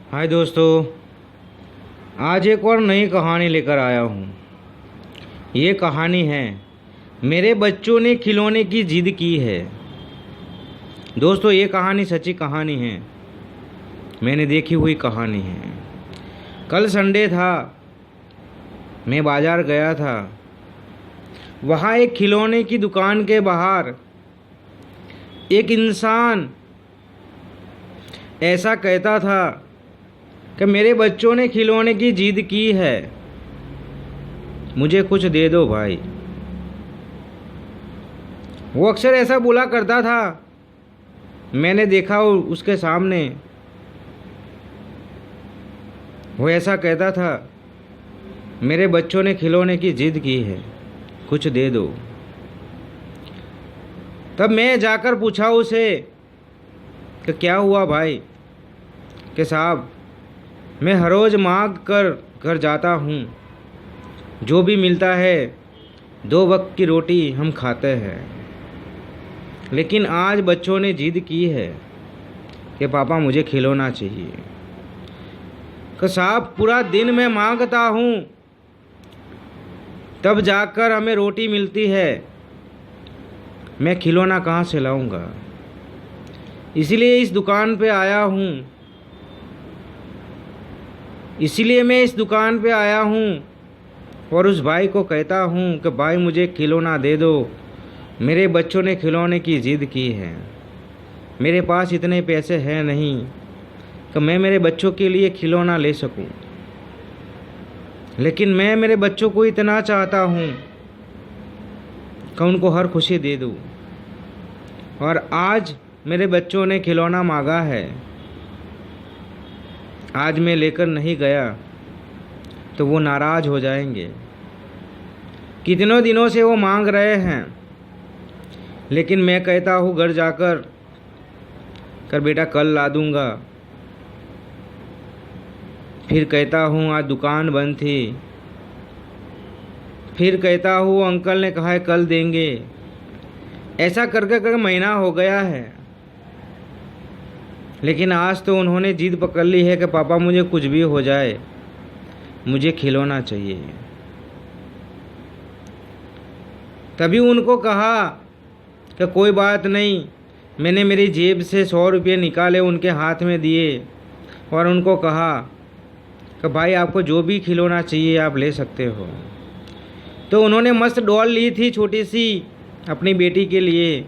हाय दोस्तों, आज एक और नई कहानी लेकर आया हूँ। ये कहानी है मेरे बच्चों ने खिलौने की जिद की है। दोस्तों, ये कहानी सच्ची कहानी है, मैंने देखी हुई कहानी है। कल संडे था, मैं बाज़ार गया था। वहाँ एक खिलौने की दुकान के बाहर एक इंसान ऐसा कहता था कि मेरे बच्चों ने खिलौने की जिद की है, मुझे कुछ दे दो भाई। वो अक्सर ऐसा बोला करता था, मैंने देखा उसके सामने वो ऐसा कहता था, मेरे बच्चों ने खिलौने की जिद की है, कुछ दे दो। तब मैं जाकर पूछा उसे कि क्या हुआ भाई। कि साहब, मैं हर रोज़ मांग कर घर जाता हूँ, जो भी मिलता है 2 वक्त की रोटी हम खाते हैं, लेकिन आज बच्चों ने जिद की है कि पापा मुझे खिलौना चाहिए। कि साहब, पूरा दिन मैं मांगता हूँ, तब जाकर हमें रोटी मिलती है, मैं खिलौना कहाँ से लाऊंगा। इसीलिए इस दुकान पे आया हूँ, इसीलिए मैं इस दुकान पे आया हूँ और उस भाई को कहता हूँ कि भाई मुझे खिलौना दे दो, मेरे बच्चों ने खिलौने की जिद की है। मेरे पास इतने पैसे हैं नहीं कि मैं मेरे बच्चों के लिए खिलौना ले सकूं, लेकिन मैं मेरे बच्चों को इतना चाहता हूँ कि उनको हर खुशी दे दूँ। और आज मेरे बच्चों ने खिलौना मांगा है, आज मैं लेकर नहीं गया तो वो नाराज़ हो जाएंगे। कितनों दिनों से वो मांग रहे हैं, लेकिन मैं कहता हूँ घर जाकर बेटा कल ला दूँगा। फिर कहता हूँ आज दुकान बंद थी। फिर कहता हूँ अंकल ने कहा है कल देंगे। ऐसा करके महीना हो गया है, लेकिन आज तो उन्होंने जिद पकड़ ली है कि पापा मुझे कुछ भी हो जाए, मुझे खिलौना चाहिए। तभी उनको कहा कि कोई बात नहीं। मैंने मेरी जेब से 100 रुपये निकाले, उनके हाथ में दिए और उनको कहा कि भाई आपको जो भी खिलौना चाहिए आप ले सकते हो। तो उन्होंने मस्त डॉल ली थी छोटी सी अपनी बेटी के लिए।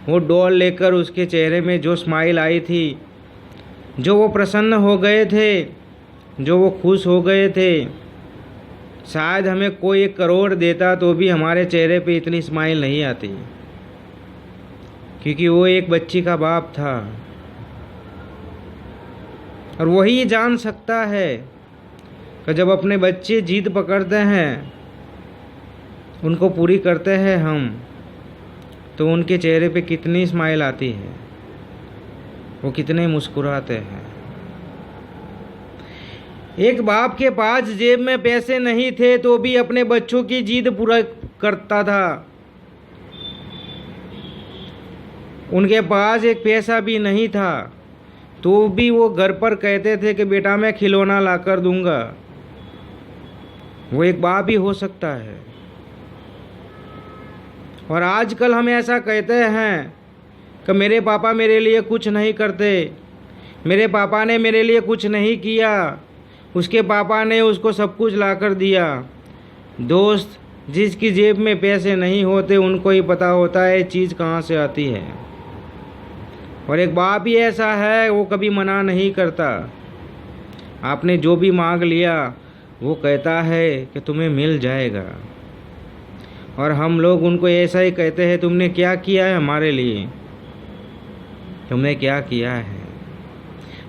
वो डॉल लेकर उसके चेहरे में जो स्माइल आई थी, जो वो प्रसन्न हो गए थे, जो वो खुश हो गए थे, शायद हमें कोई 1 करोड़ देता तो भी हमारे चेहरे पे इतनी स्माइल नहीं आती, क्योंकि वो एक बच्ची का बाप था। और वही जान सकता है कि जब अपने बच्चे जिद पकड़ते हैं, उनको पूरी करते हैं हम, तो उनके चेहरे पे कितनी स्माइल आती है, वो कितने मुस्कुराते हैं। एक बाप के पास जेब में पैसे नहीं थे तो भी अपने बच्चों की जिद पूरा करता था। उनके पास एक पैसा भी नहीं था तो भी वो घर पर कहते थे कि बेटा मैं खिलौना ला कर दूंगा। वो एक बाप ही हो सकता है। और आजकल हम ऐसा कहते हैं कि मेरे पापा मेरे लिए कुछ नहीं करते, मेरे पापा ने मेरे लिए कुछ नहीं किया, उसके पापा ने उसको सब कुछ ला कर दिया। दोस्त, जिसकी जेब में पैसे नहीं होते उनको ही पता होता है चीज़ कहाँ से आती है। और एक बाप ही ऐसा है, वो कभी मना नहीं करता। आपने जो भी मांग लिया वो कहता है कि तुम्हें मिल जाएगा। और हम लोग उनको ऐसा ही कहते हैं, तुमने क्या किया है हमारे लिए, तुमने क्या किया है।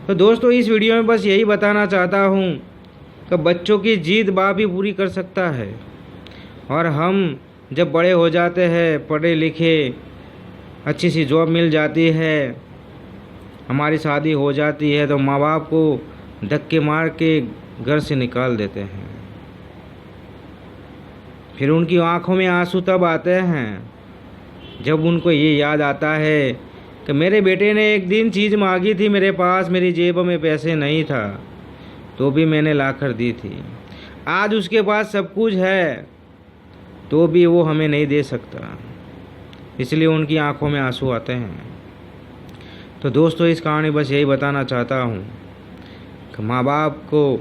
तो दोस्तों, इस वीडियो में बस यही बताना चाहता हूँ कि बच्चों की जिद बाप ही पूरी कर सकता है। और हम जब बड़े हो जाते हैं, पढ़े लिखे, अच्छी सी जॉब मिल जाती है, हमारी शादी हो जाती है, तो माँ बाप को धक्के मार के घर से निकाल देते हैं। फिर उनकी आंखों में आंसू तब आते हैं जब उनको ये याद आता है कि मेरे बेटे ने एक दिन चीज़ मांगी थी मेरे पास, मेरी जेब में पैसे नहीं था, तो भी मैंने ला कर दी थी। आज उसके पास सब कुछ है तो भी वो हमें नहीं दे सकता, इसलिए उनकी आंखों में आंसू आते हैं। तो दोस्तों, इस कहानी बस यही बताना चाहता हूँ कि माँ बाप को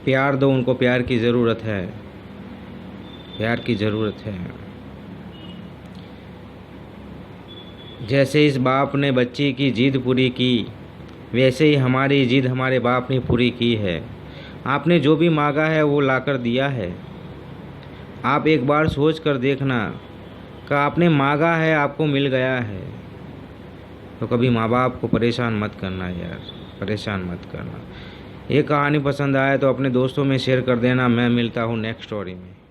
प्यार दो, उनको प्यार की ज़रूरत है, प्यार की ज़रूरत है। जैसे इस बाप ने बच्ची की जिद पूरी की, वैसे ही हमारी जिद हमारे बाप ने पूरी की है। आपने जो भी मांगा है वो लाकर दिया है। आप एक बार सोच कर देखना कि आपने मांगा है, आपको मिल गया है। तो कभी माँ बाप को परेशान मत करना यार, परेशान मत करना। ये कहानी पसंद आए तो अपने दोस्तों में शेयर कर देना। मैं मिलता हूँ नेक्स्ट स्टोरी में।